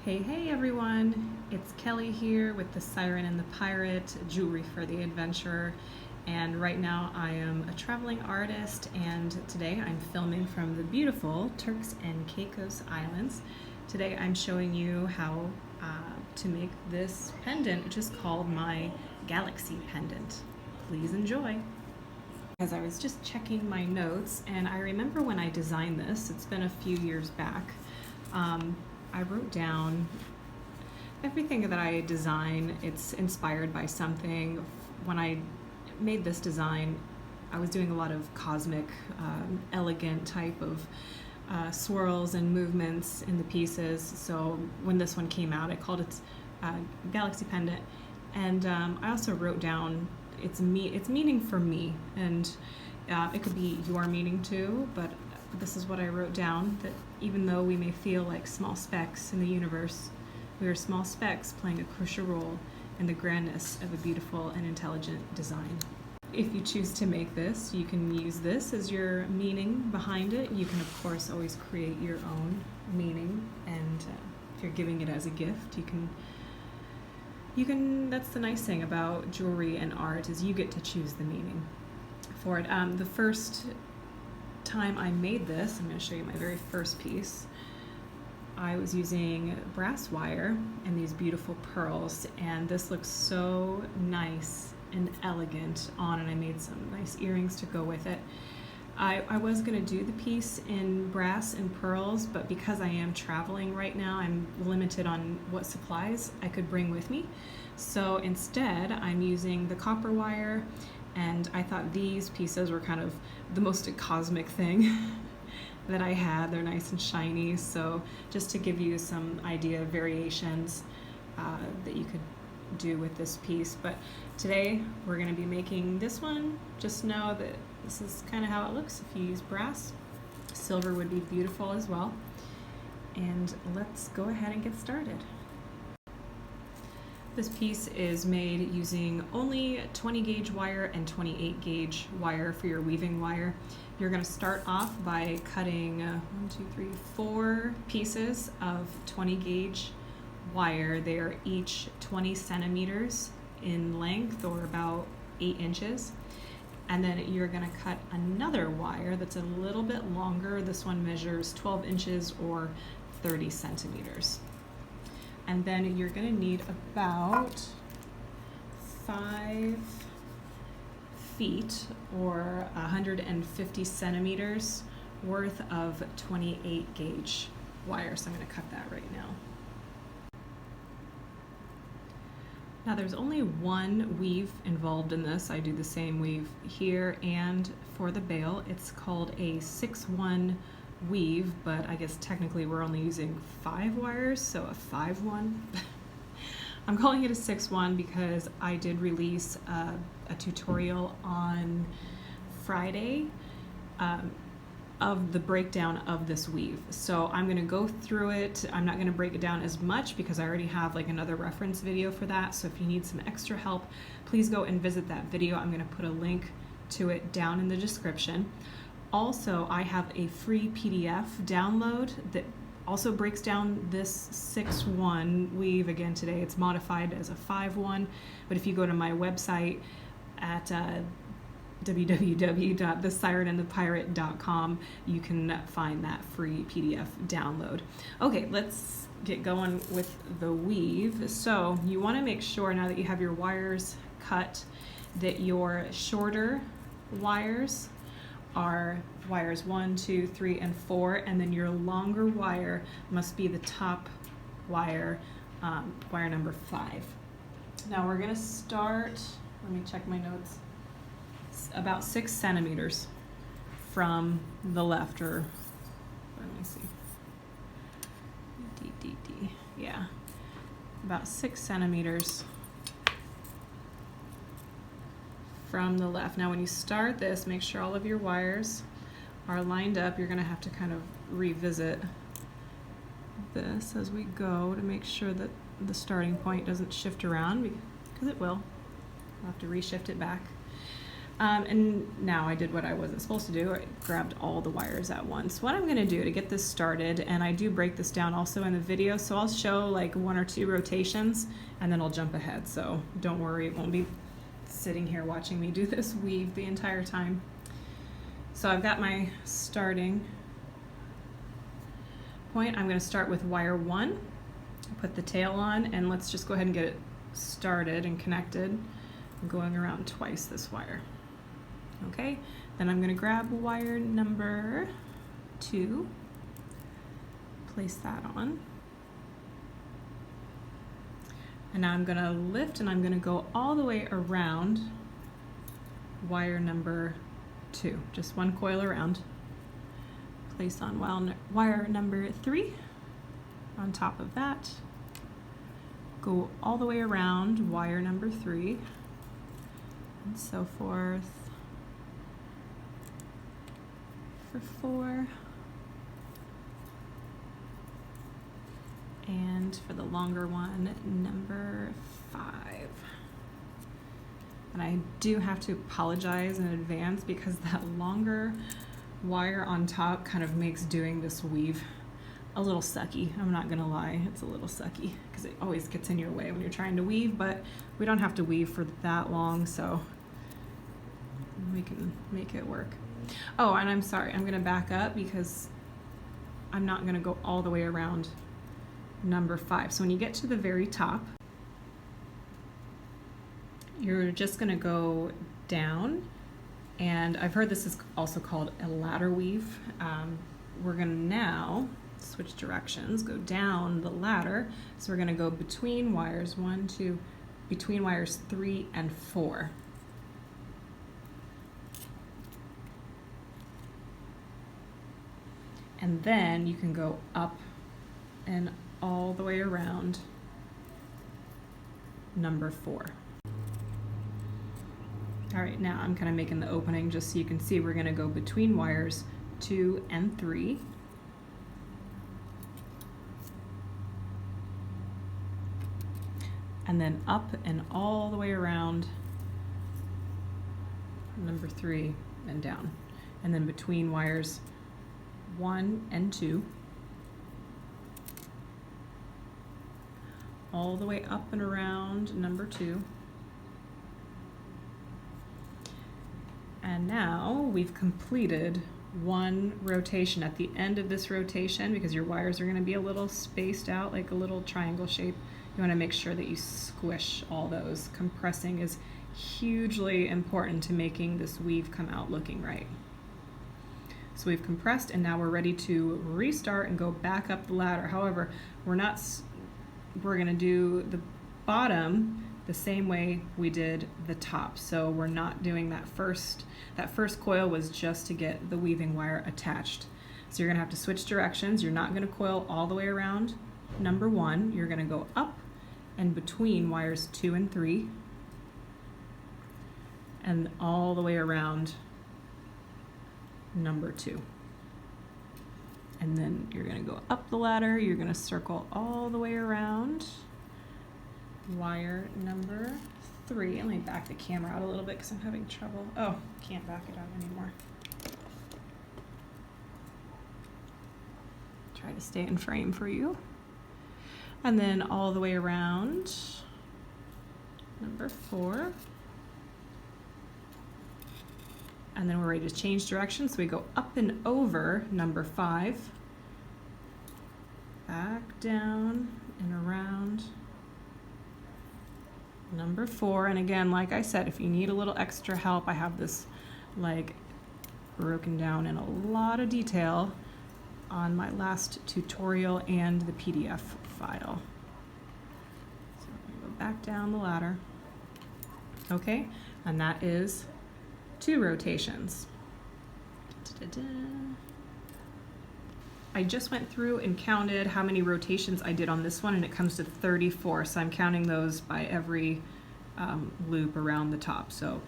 Hey everyone, it's Kelly here with the Siren and the Pirate, jewelry for the adventurer. And right now I am a traveling artist, and today I'm filming from the beautiful Turks and Caicos Islands. Today I'm showing you how to make this pendant, which is called my Galaxy Pendant. Please enjoy. As I was just checking my notes, and I remember when I designed this, it's been a few years back, I wrote down everything that I design. It's inspired by something. When I made this design, I was doing a lot of cosmic, elegant type of swirls and movements in the pieces. So when this one came out, I called it Galaxy Pendant. And I also wrote down its meaning for me, and it could be your meaning too, but this is what I wrote down, that even though we may feel like small specks in the universe, we are small specks playing a crucial role in the grandness of a beautiful and intelligent design. If you choose to make this, you can use this as your meaning behind it. You can of course always create your own meaning, and if you're giving it as a gift, you can, that's the nice thing about jewelry and art, is you get to choose the meaning for it. The first time I made this, I'm going to show you my very first piece. I was using brass wire and these beautiful pearls, and this looks so nice and elegant on, and I made some nice earrings to go with it. I was going to do the piece in brass and pearls, but because I am traveling right now, I'm limited on what supplies I could bring with me. So instead, I'm using the copper wire, and I thought these pieces were kind of the most cosmic thing that I had. They're nice and shiny, so just to give you some idea of variations that you could do with this piece. But today we're going to be making this one. Just know that this is kind of how it looks if you use brass. Silver would be beautiful as well. And let's go ahead and get started. This piece is made using only 20 gauge wire and 28 gauge wire for your weaving wire. You're going to start off by cutting 4 pieces of 20 gauge wire. They are each 20 centimeters in length, or about 8 inches. And then you're going to cut another wire that's a little bit longer. This one measures 12 inches or 30 centimeters. And then you're going to need about 5 feet or 150 centimeters worth of 28 gauge wire. So I'm going to cut that right now. Now there's only one weave involved in this. I do the same weave here and for the bail. It's called a 6-1 weave, but I guess technically we're only using 5 wires, so a 5-1. I'm calling it a 6-1 because I did release a tutorial on Friday of the breakdown of this weave. So I'm going to go through it. I'm not going to break it down as much because I already have like another reference video for that. So if you need some extra help, please go and visit that video. I'm going to put a link to it down in the description. Also, I have a free PDF download that also breaks down this 6-1 weave. Again, today it's modified as a 5-1, but if you go to my website at www.thesirenandthepirate.com, you can find that free PDF download. Okay, let's get going with the weave. So you want to make sure, now that you have your wires cut, that your shorter wires are wires 1, 2, 3, and 4, and then your longer wire must be the top wire, wire number 5. Now we're going to start, let me check my notes, about 6 centimeters from the left, or let me see, yeah, about 6 centimeters from the left. Now when you start this, make sure all of your wires are lined up. You're going to have to kind of revisit this as we go to make sure that the starting point doesn't shift around, because it will. I'll have to reshift it back. And now I did what I wasn't supposed to do. I grabbed all the wires at once. What I'm going to do to get this started, and I do break this down also in the video, so I'll show like 1 or 2 rotations and then I'll jump ahead. So don't worry, it won't be sitting here watching me do this weave the entire time. So I've got my starting point. I'm going to start with wire 1, put the tail on, and let's just go ahead and get it started and connected. I'm going around twice this wire. Okay, then I'm going to grab wire number 2, place that on, and now I'm going to lift and I'm going to go all the way around wire number 2, just 1 coil around. Place on wire number 3 on top of that, go all the way around wire number 3, and so forth for 4, and for the longer one, number 5. And I do have to apologize in advance because that longer wire on top kind of makes doing this weave a little sucky. I'm not gonna lie, it's a little sucky because it always gets in your way when you're trying to weave, but we don't have to weave for that long, so we can make it work. Oh, and I'm sorry, I'm gonna back up because I'm not gonna go all the way around number 5. So when you get to the very top, you're just gonna go down, and I've heard this is also called a ladder weave. We're gonna now switch directions, go down the ladder. So we're gonna go between wires between wires 3 and 4. And then you can go up and all the way around number 4. All right, now I'm kind of making the opening just so you can see we're going to go between wires 2 and 3. And then up and all the way around number 3 and down. And then between wires 1 and 2. All the way up and around number 2. And now we've completed 1 rotation. At the end of this rotation, because your wires are going to be a little spaced out like a little triangle shape, you want to make sure that you squish all those. Compressing is hugely important to making this weave come out looking right. So we've compressed, and now we're ready to restart and go back up the ladder. However, we're going to do the bottom the same way we did the top. So we're not doing that first coil was just to get the weaving wire attached. So you're going to have to switch directions. You're not going to coil all the way around number 1. You're going to go up and between wires 2 and 3 and all the way around number 2. And then you're going to go up the ladder. You're going to circle all the way around wire number 3. Let me back the camera out a little bit because I'm having trouble. Oh, can't back it out anymore. Try to stay in frame for you. And then all the way around number 4. And then we're ready to change direction. So we go up and over number 5, back down and around number 4. And again, like I said, if you need a little extra help, I have this like broken down in a lot of detail on my last tutorial and the PDF file. So we're gonna go back down the ladder. Okay, and that is 2 rotations. I just went through and counted how many rotations I did on this one, and it comes to 34. So I'm counting those by every loop around the top. So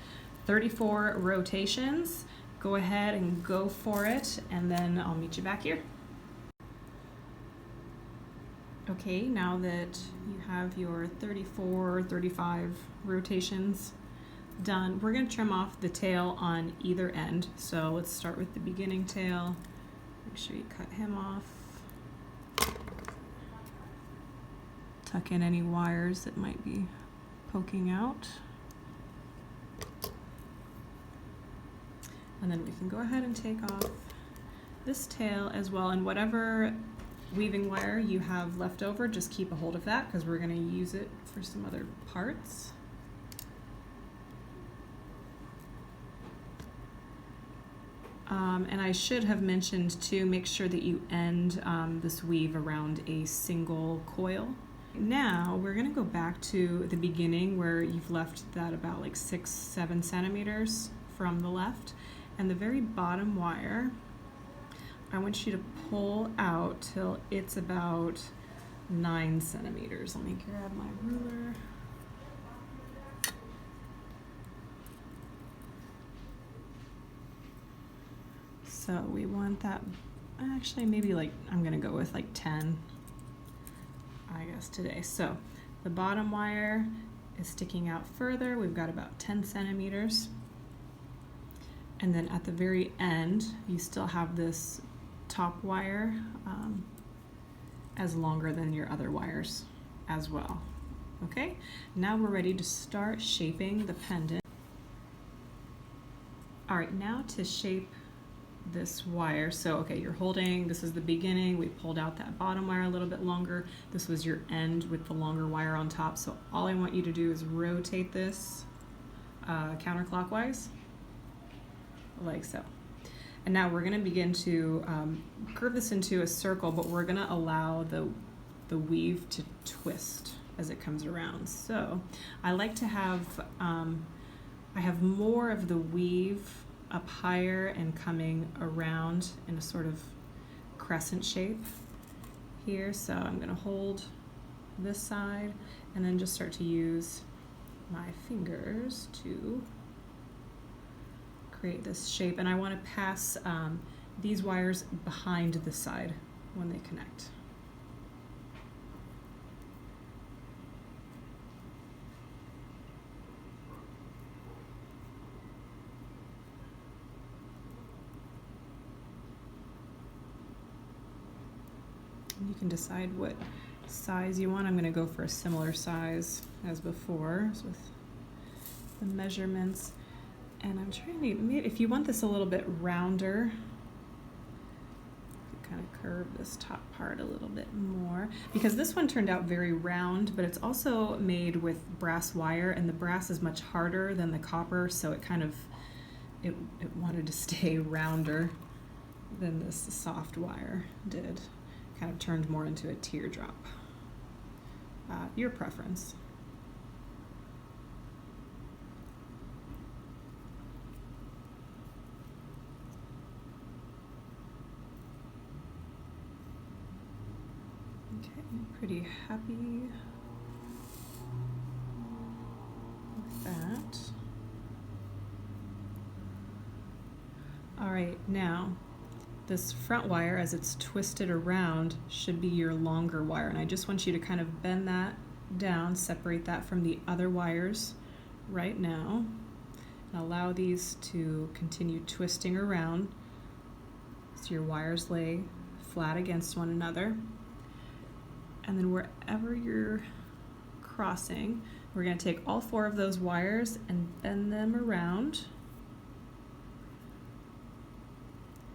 34 rotations. Go ahead and go for it, and then I'll meet you back here. Okay, now that you have your 34, 35 rotations done. We're going to trim off the tail on either end. So let's start with the beginning tail. Make sure you cut him off. Tuck in any wires that might be poking out. And then we can go ahead and take off this tail as well, and whatever weaving wire you have left over, just keep a hold of that because we're going to use it for some other parts. And I should have mentioned too, make sure that you end this weave around a single coil. Now we're going to go back to the beginning where you've left that about like 6-7 centimeters from the left, and the very bottom wire I want you to pull out till it's about 9 centimeters. Let me grab my ruler. So we want that, actually maybe like, I'm gonna go with like 10, I guess today. So the bottom wire is sticking out further. We've got about 10 centimeters. And then at the very end, you still have this top wire as longer than your other wires as well. Okay, now we're ready to start shaping the pendant. All right, now to shape this wire. So, okay, you're holding, this is the beginning, we pulled out that bottom wire a little bit longer. This was your end with the longer wire on top. So all I want you to do is rotate this counterclockwise, like so. And now we're gonna begin to curve this into a circle, but we're gonna allow the weave to twist as it comes around. So I like to have, I have more of the weave up higher and coming around in a sort of crescent shape here. So I'm going to hold this side and then just start to use my fingers to create this shape. And I want to pass these wires behind the side when they connect. You can decide what size you want. I'm going to go for a similar size as before, so with the measurements. And I'm trying to, maybe if you want this a little bit rounder, kind of curve this top part a little bit more, because this one turned out very round, but it's also made with brass wire, and the brass is much harder than the copper, so it kind of, it wanted to stay rounder than this soft wire did. Kind of turned more into a teardrop. Your preference. Okay, I'm pretty happy with that. All right, now this front wire, as it's twisted around, should be your longer wire, and I just want you to kind of bend that down, separate that from the other wires right now, and allow these to continue twisting around so your wires lay flat against one another. And then wherever you're crossing, we're going to take all 4 of those wires and bend them around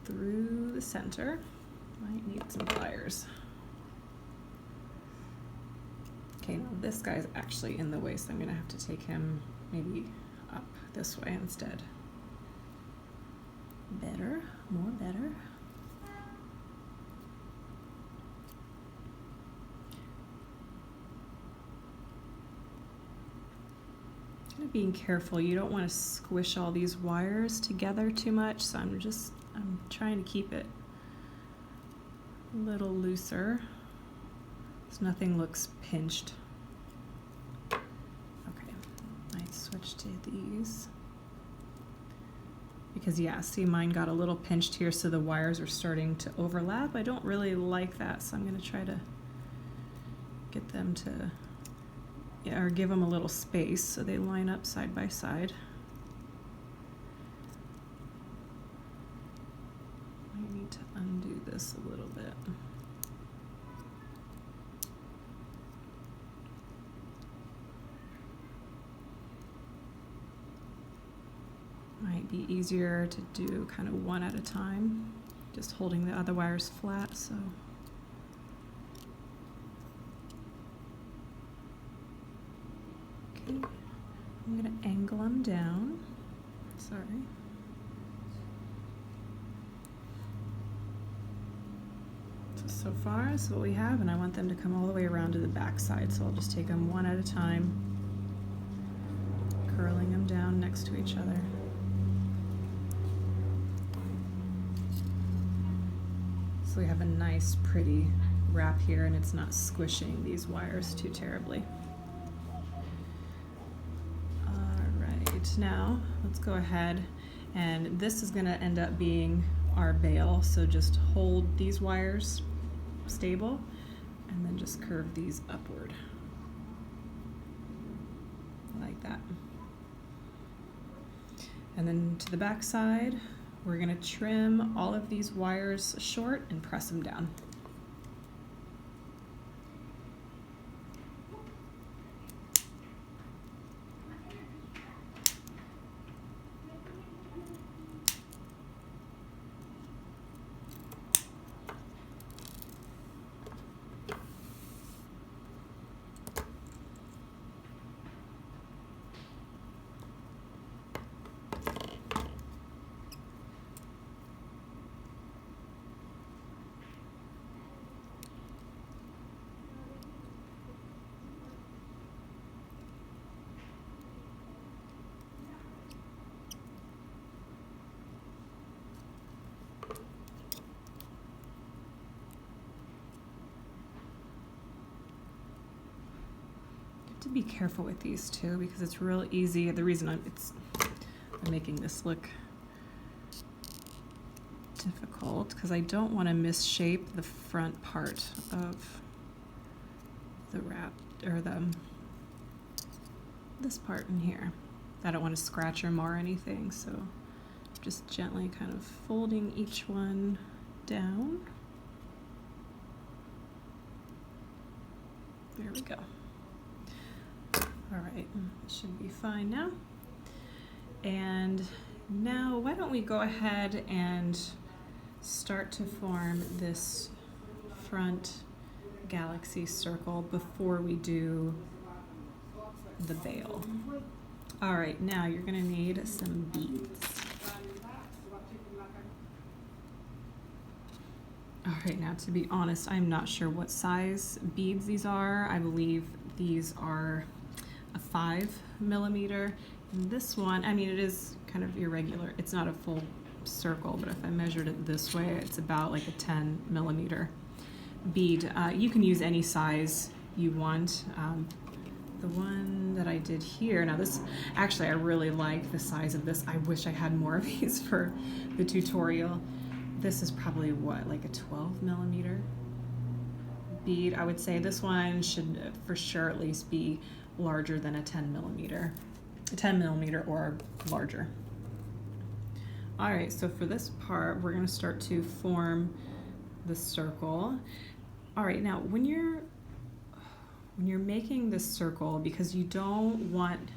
through the center. Might need some pliers. Okay, now this guy's actually in the way, so I'm gonna have to take him maybe up this way instead. Better, more better. Kind of being careful, you don't want to squish all these wires together too much, so I'm trying to keep it a little looser so nothing looks pinched. Okay, I switch to these because, yeah, see, mine got a little pinched here, so the wires are starting to overlap. I don't really like that, so I'm going to try to get them to, yeah, or give them a little space so they line up side by side. this a little bit. Might be easier to do kind of one at a time, just holding the other wires flat. So okay, I'm going to angle them down. Sorry. So far, this is what we have, and I want them to come all the way around to the back side, so I'll just take them one at a time, curling them down next to each other. So we have a nice, pretty wrap here, and it's not squishing these wires too terribly. All right, now let's go ahead, and this is going to end up being our bail, so just hold these wires stable and then just curve these upward like that. And then to the back side, we're going to trim all of these wires short and press them down. To be careful with these too, because it's real easy. The reason I'm making this look difficult because I don't want to misshape the front part of the wrap, or this part in here. I don't want to scratch or mar anything, so just gently kind of folding each one down. There we go. All right, it should be fine now. And now why don't we go ahead and start to form this front galaxy circle before we do the veil. All right, now you're gonna need some beads. All right, now to be honest, I'm not sure what size beads these are. I believe these are a 5mm. And this one, I mean, it is kind of irregular. It's not a full circle, but if I measured it this way, it's about like a 10mm bead. You can use any size you want. The one that I did here, now this, actually I really like the size of this. I wish I had more of these for the tutorial. This is probably what, like a 12mm bead. I would say this one should for sure at least be larger than a 10mm or larger. All right, so for this part, we're gonna start to form the circle. All right, now when you're making this circle, because you want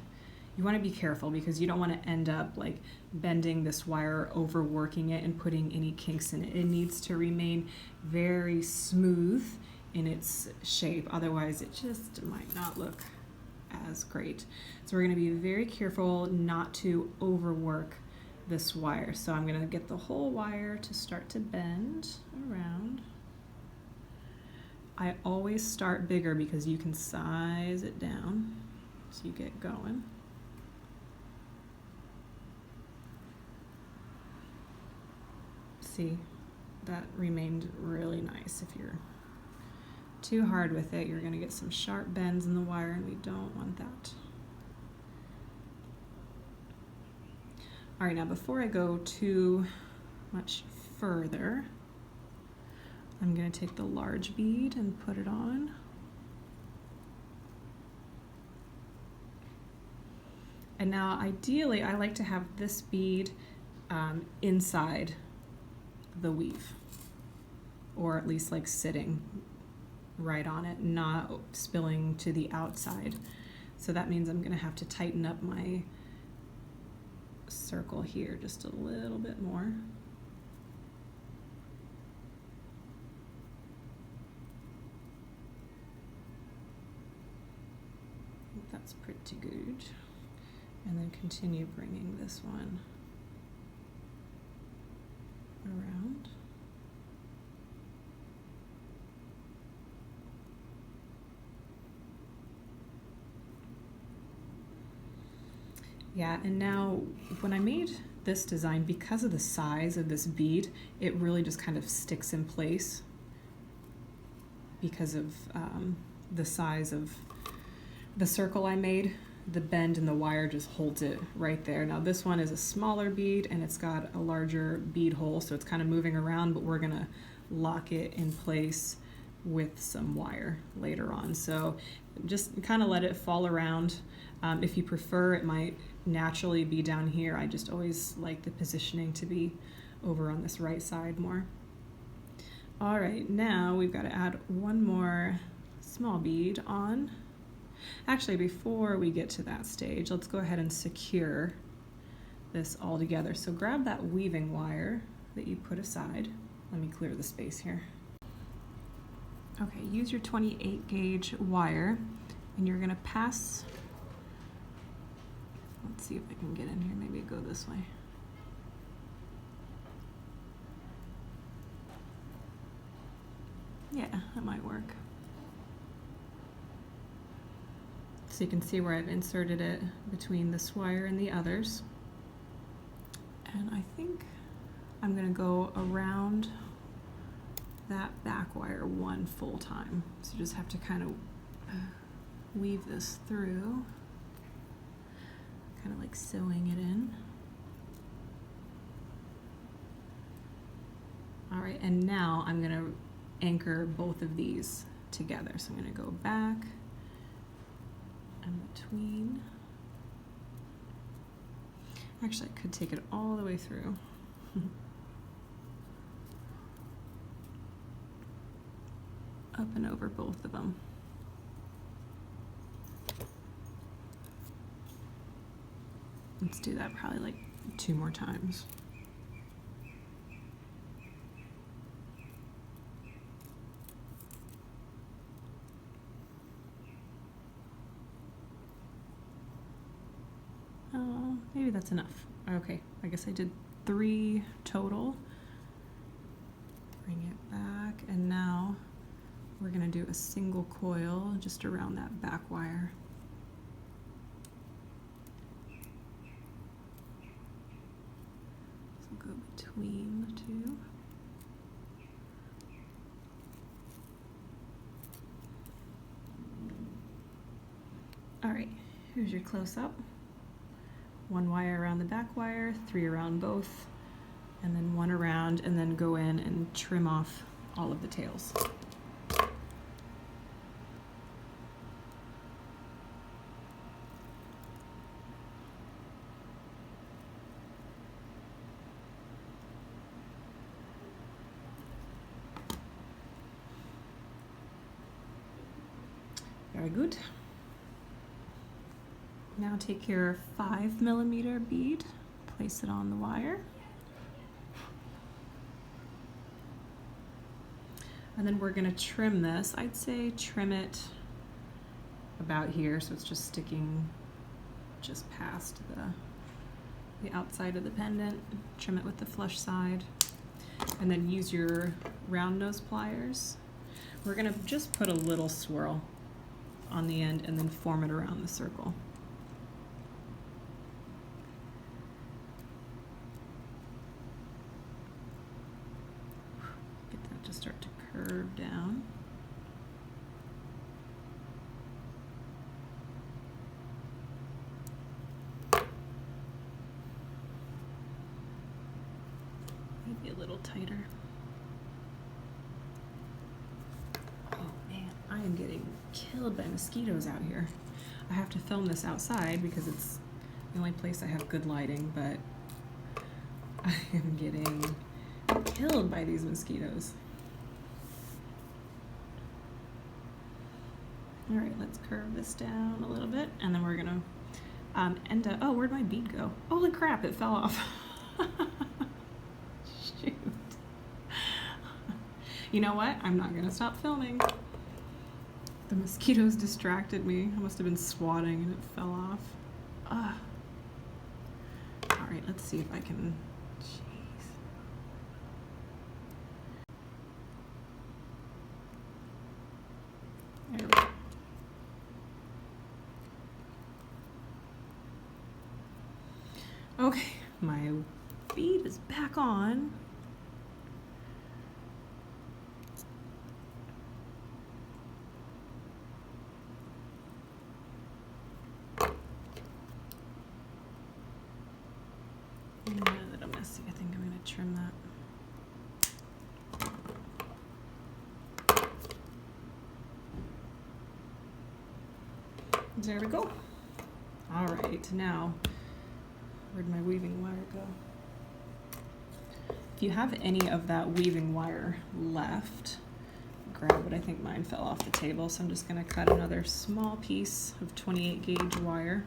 to be careful, because you don't want to end up like bending this wire, overworking it, and putting any kinks in it. It needs to remain very smooth in its shape, otherwise it just might not look as great. So we're going to be very careful not to overwork this wire. So I'm going to get the whole wire to start to bend around. I always start bigger because you can size it down so you get going. See, that remained really nice. If you're too hard with it, you're going to get some sharp bends in the wire, and we don't want that. All right, now before I go too much further, I'm going to take the large bead and put it on. And now ideally I like to have this bead inside the weave. or at least like sitting right on it, not spilling to the outside. So that means I'm gonna have to tighten up my circle here just a little bit more. I think that's pretty good. And then continue bringing this one around. Yeah, and now when I made this design, because of the size of this bead, it really just kind of sticks in place because of the size of the circle I made. The bend in the wire just holds it right there. Now this one is a smaller bead and it's got a larger bead hole, so it's kind of moving around, but we're gonna lock it in place with some wire later on. So just kind of let it fall around. If you prefer, it might naturally be down here. I just always like the positioning to be over on this right side more. All right, now we've got to add one more small bead on. Actually, before we get to that stage, let's go ahead and secure this all together. So grab that weaving wire that you put aside. Let me clear the space here. Okay, use your 28 gauge wire and you're gonna pass, let's see if I can get in here, maybe go this way. Yeah, that might work. So you can see where I've inserted it between this wire and the others. And I think I'm gonna go around that back wire one full time. So you just have to kind of weave this through, kind of like sewing it in. All right, and now I'm gonna anchor both of these together. So I'm gonna go back and between. Actually, I could take it all the way through. Up and over both of them. Let's do that probably like 2 more times. Maybe that's enough. Okay, I guess I did 3 total. Bring it back, and now we're gonna do a single coil just around that back wire. So go between the 2. All right, here's your close-up. 1 wire around the back wire, 3 around both, and then 1 around, and then go in and trim off all of the tails. Very good. Now take your 5mm bead, place it on the wire. And then we're gonna trim this. I'd say trim it about here so it's just sticking just past the outside of the pendant. Trim it with the flush side. And then use your round nose pliers. We're gonna just put a little swirl on the end and then form it around the circle. To start to curve down. Maybe a little tighter. Oh man, I am getting killed by mosquitoes out here. I have to film this outside because it's the only place I have good lighting, but I am getting killed by these mosquitoes. All right, let's curve this down a little bit, and then we're gonna end up, oh, where'd my bead go? Holy crap, it fell off. Shoot. You know what? I'm not gonna stop filming. The mosquitoes distracted me. I must have been swatting and it fell off. Ugh. All right, let's see if I can, jeez. There we go. Okay, my bead is back on. Now that I'm messy, I think I'm going to trim that. There we go. All right, now, where'd my weaving wire go? If you have any of that weaving wire left, grab it. I think mine fell off the table, so I'm just going to cut another small piece of 28 gauge wire.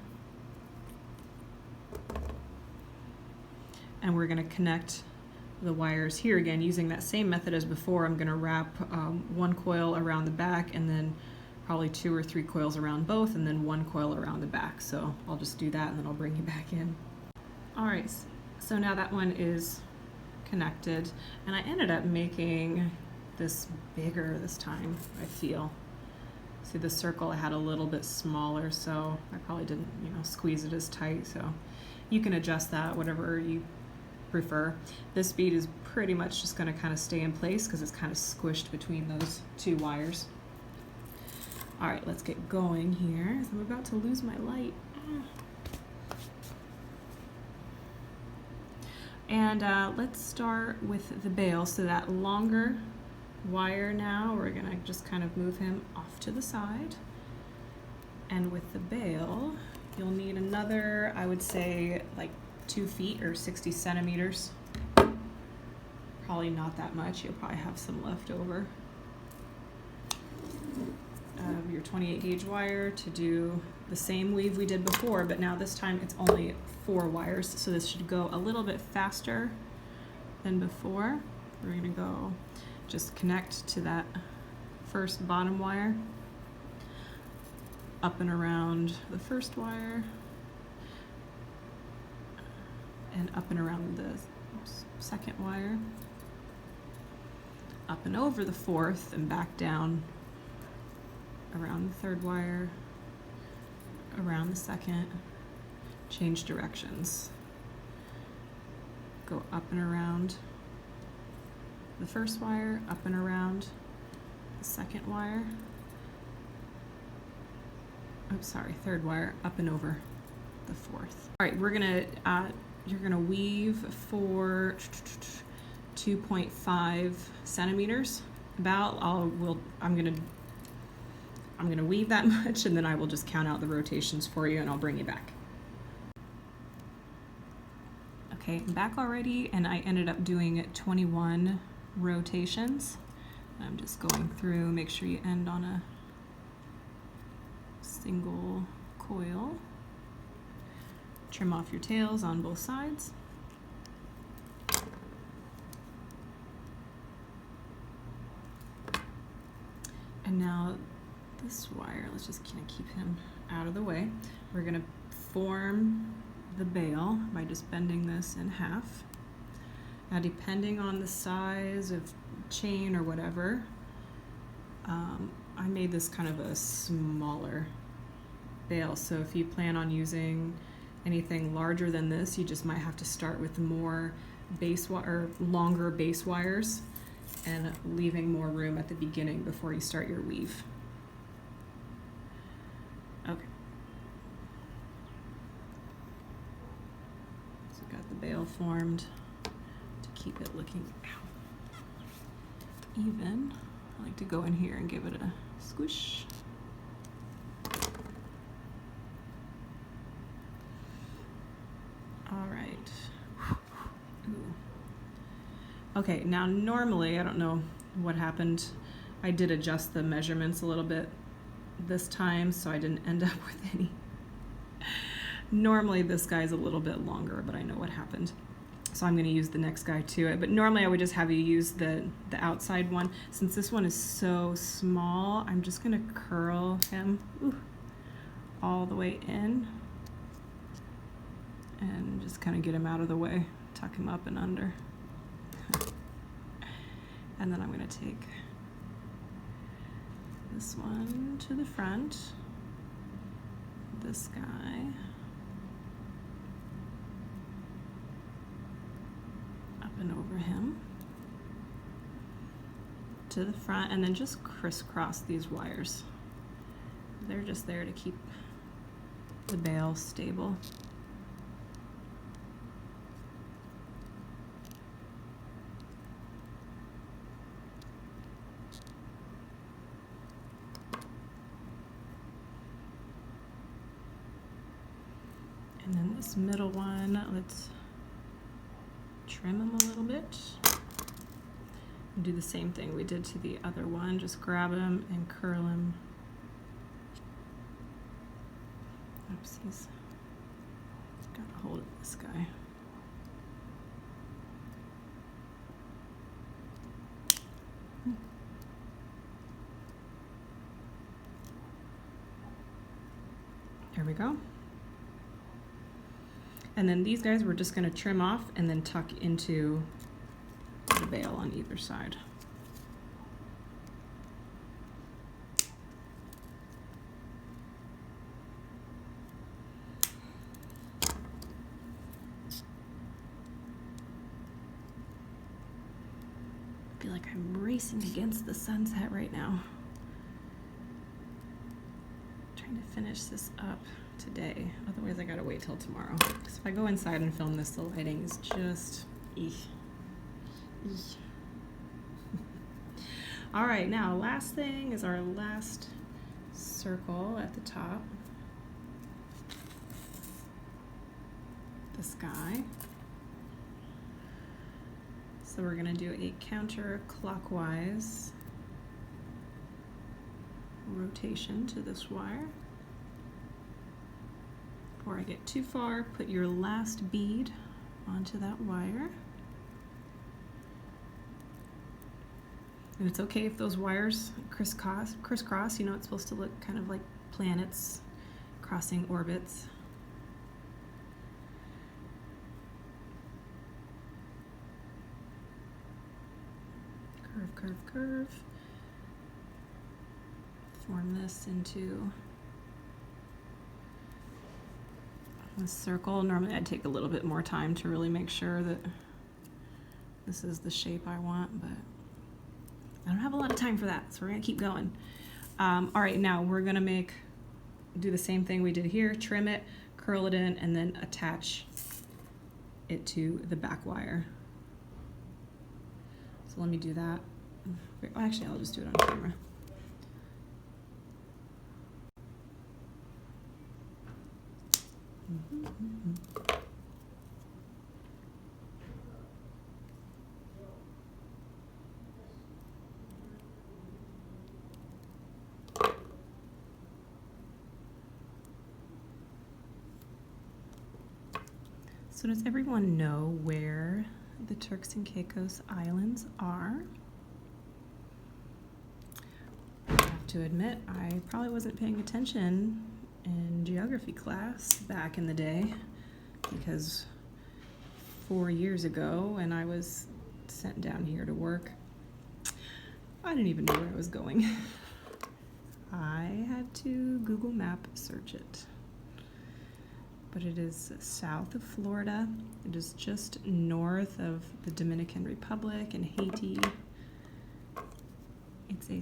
And we're going to connect the wires here again using that same method as before. I'm going to wrap one coil around the back and then probably 2 or 3 coils around both and then 1 coil around the back. So I'll just do that and then I'll bring you back in. All right, so now that one is connected, and I ended up making this bigger this time, I feel. See, the circle I had a little bit smaller, so I probably didn't, squeeze it as tight. So you can adjust that, whatever you prefer. This bead is pretty much just going to kind of stay in place because it's kind of squished between those 2 wires. All right, let's get going here. I'm about to lose my light. And let's start with the bail. So that longer wire now, we're gonna just kind of move him off to the side. And with the bail, you'll need another, I would say, like 2 feet or 60 centimeters. Probably not that much. You'll probably have some left over. Your 28 gauge wire to do the same weave we did before, but now this time it's only 4 wires, so this should go a little bit faster than before. We're gonna go just connect to that first bottom wire, up and around the first wire, and up and around the second wire, up and over the fourth, and back down around the third wire, around the second, change directions. Go up and around the first wire, up and around the second wire. Oh, sorry, third wire, up and over the fourth. All right, we're gonna, you're gonna weave for 2.5 centimeters. About, I'm gonna weave that much, and then I will just count out the rotations for you and I'll bring you back. Okay, I'm back already, and I ended up doing 21 rotations. I'm just going through, make sure you end on a single coil. Trim off your tails on both sides. And now this wire, let's just kind of keep him out of the way. We're gonna form the bail by just bending this in half. Now, depending on the size of chain or whatever, I made this kind of a smaller bail. So if you plan on using anything larger than this, you just might have to start with more base wire, longer base wires, and leaving more room at the beginning before you start your weave. Okay. So got the bail formed to keep it looking even. I like to go in here and give it a squish. All right. Ooh. Okay, now normally, I don't know what happened. I did adjust the measurements a little bit this time, so I didn't end up with any. Normally this guy's a little bit longer, but I know what happened. So I'm going to use the next guy to it. But normally I would just have you use the outside one. Since this one is so small, I'm just going to curl him all the way in. And just kind of get him out of the way. Tuck him up and under. And then I'm going to take this one to the front. This guy. And over him to the front, and then just crisscross these wires. They're just there to keep the bale stable. And then this middle one, let's trim them a little bit. And do the same thing we did to the other one. Just grab him and curl him. Oopsies. Got a hold of this guy. There we go. And then these guys we're just going to trim off and then tuck into the bale on either side. I feel like I'm racing against the sunset right now. Trying to finish this up today, otherwise I gotta wait till tomorrow. Because if I go inside and film this, the lighting is just All right, now last thing is our last circle at the top. This guy. So we're gonna do a counterclockwise rotation to this wire. Before I get too far, put your last bead onto that wire. And it's okay if those wires crisscross, you know, it's supposed to look kind of like planets crossing orbits. Curve, curve, curve. Form this into a circle. Normally I'd take a little bit more time to really make sure that this is the shape I want, but I don't have a lot of time for that, so we're gonna keep going. All right, now we're gonna do the same thing we did here, trim it, curl it in, and then attach it to the back wire. So let me do that. Actually, I'll just do it on camera. So does everyone know where the Turks and Caicos Islands are? I have to admit, I probably wasn't paying attention in geography class back in the day, because 4 years ago when I was sent down here to work, I didn't even know where I was going. I had to Google Map search it. But it is south of Florida. It is just north of the Dominican Republic and Haiti. It's a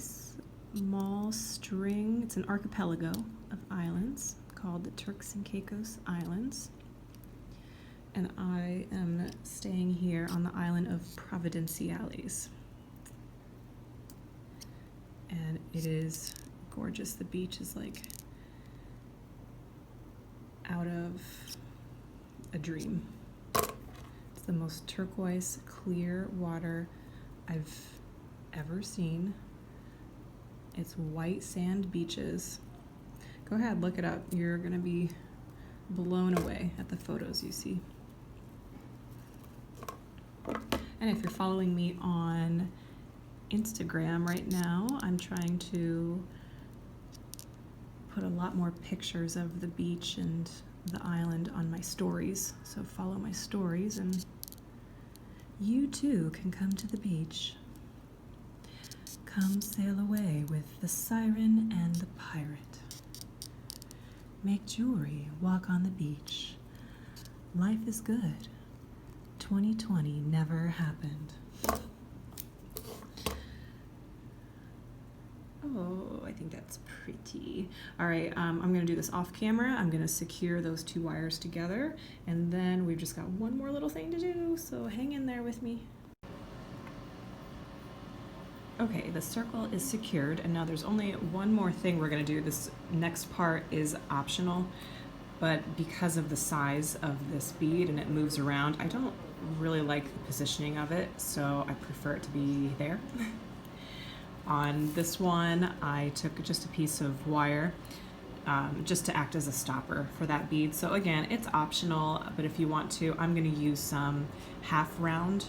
small string, it's an archipelago of islands called the Turks and Caicos Islands. And I am staying here on the island of Providenciales. And it is gorgeous. The beach is like out of a dream. It's the most turquoise, clear water I've ever seen. It's white sand beaches Go ahead, look it up. You're gonna be blown away at the photos you see. And if you're following me on Instagram right now, I'm trying to put a lot more pictures of the beach and the island on my stories. So follow my stories and you too can come to the beach. Come sail away with the Siren and the Pirate. Make jewelry, walk on the beach. Life is good. 2020 never happened. Oh, I think that's pretty. All right, I'm gonna do this off camera. I'm gonna secure those two wires together, and then we've just got one more little thing to do, so hang in there with me. Okay, the circle is secured, and now there's only one more thing we're gonna do. This next part is optional, but because of the size of this bead and it moves around, I don't really like the positioning of it, so I prefer it to be there. On this one, I took just a piece of wire just to act as a stopper for that bead. So again, it's optional, but if you want to, I'm gonna use some half round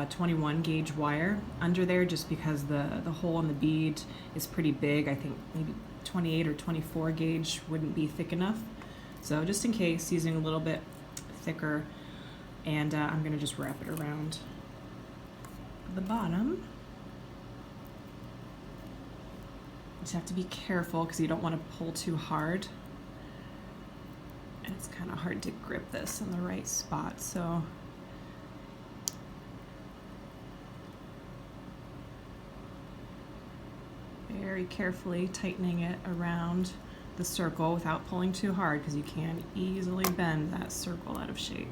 21 gauge wire under there just because the hole in the bead is pretty big. I think maybe 28 or 24 gauge wouldn't be thick enough. So just in case, using a little bit thicker, and I'm gonna just wrap it around the bottom. Just have to be careful because you don't want to pull too hard. And it's kind of hard to grip this in the right spot, so very carefully tightening it around the circle without pulling too hard because you can easily bend that circle out of shape.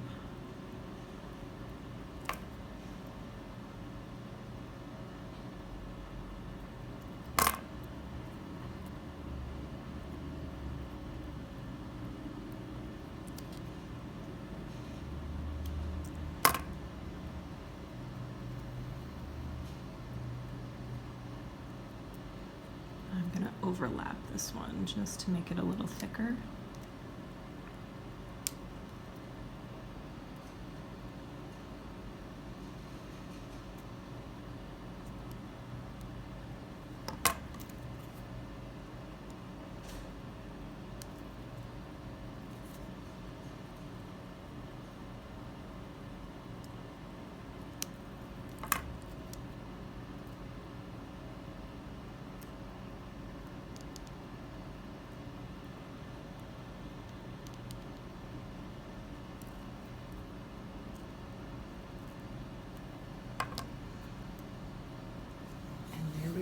I'm going to overlap this one just to make it a little thicker.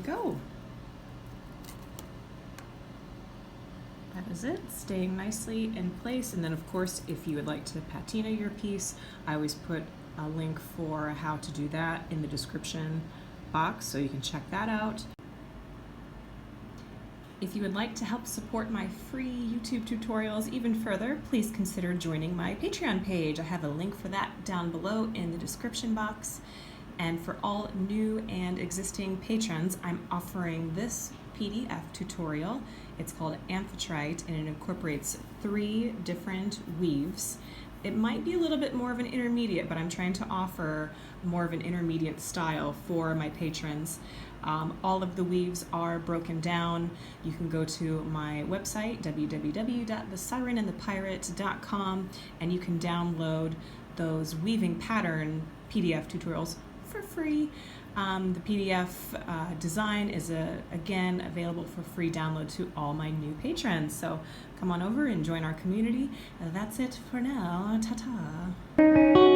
Go. That is it, staying nicely in place. And then of course, if you would like to patina your piece, I always put a link for how to do that in the description box, so you can check that out. If you would like to help support my free YouTube tutorials even further, please consider joining my Patreon page. I have a link for that down below in the description box. And for all new and existing patrons, I'm offering this PDF tutorial. It's called Amphitrite, and it incorporates 3 different weaves. It might be a little bit more of an intermediate, but I'm trying to offer more of an intermediate style for my patrons. All of the weaves are broken down. You can go to my website, www.thesirenandthepirate.com, and you can download those weaving pattern PDF tutorials for free. The PDF design is again available for free download to all my new patrons. So come on over and join our community. That's it for now. Ta-ta.